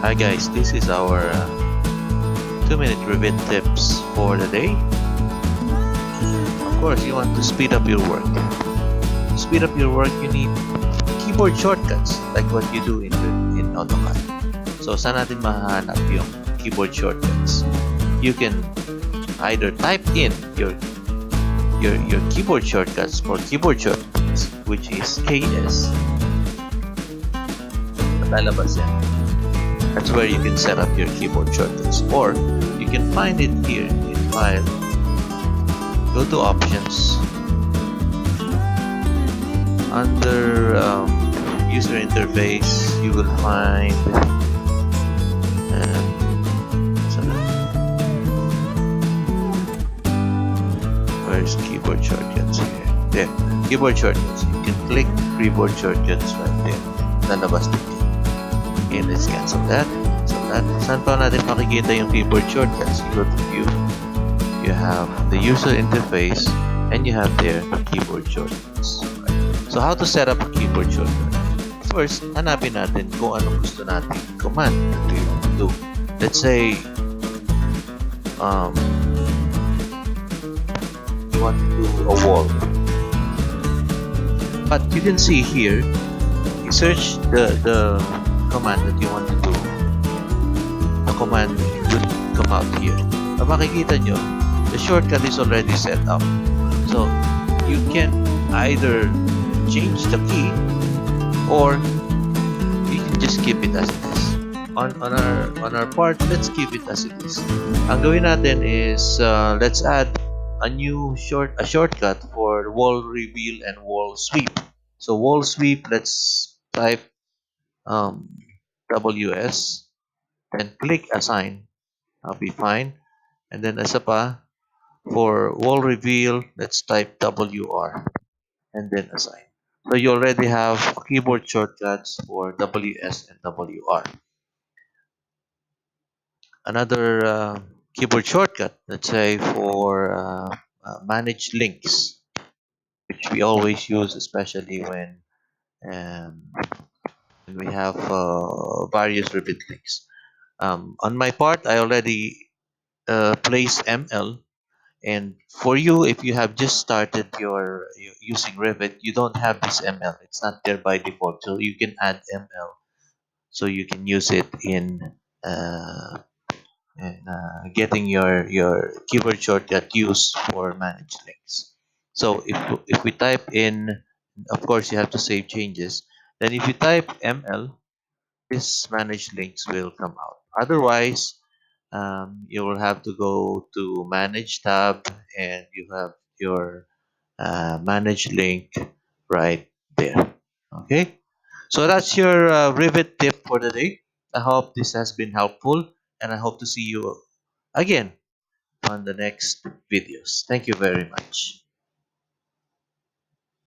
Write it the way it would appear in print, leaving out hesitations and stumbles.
Hi guys, this is our 2-minute Revit tips for the day. Of course, you want to speed up your work. To speed up your work, you need keyboard shortcuts like what you do in AutoCAD. So, saan natin mahanap yung keyboard shortcuts? You can either type in your keyboard shortcuts for keyboard shortcuts, which is KS. Lalabas yan. That's where you can set up your keyboard shortcuts, or you can find it here in File, go to Options, under User Interface you will find where's keyboard shortcuts here? There, keyboard shortcuts. You can click keyboard shortcuts right there. Lalabas din. Okay, let's cancel that. So that, saan pa natin makikita yung keyboard shortcuts? You go to View. You have the user interface, and you have there keyboard shortcuts. Right. So how to set up a keyboard shortcut? First, hanapin natin kung anong gusto natin command to do. Let's say you want to do a wall. But you can see here, you search the command that you want to do. The command will come out here. So makikita nyo, the shortcut is already set up. So you can either change the key or you can just keep it as it is. On our part, let's keep it as it is. Ang gawin natin is let's add a new shortcut for wall reveal and wall sweep. So wall sweep, let's type WS, then click assign. I'll be fine. And then isa pa, for wall reveal, let's type WR and then assign. So you already have keyboard shortcuts for WS and WR. Another keyboard shortcut, let's say for manage links, which we always use, especially when we have various Revit links. On my part, I already place ML, and for you, if you have just started your using Revit, you don't have this ML. It's not there by default, so you can add ML, so you can use it in getting your keyboard shortcut used for managed links. So if we type in, of course you have to save changes. Then if you type ML, this managed links will come out. Otherwise, you will have to go to Manage tab, and you have your Manage link right there. Okay, so that's your Revit tip for the day. I hope this has been helpful, and I hope to see you again on the next videos. Thank you very much.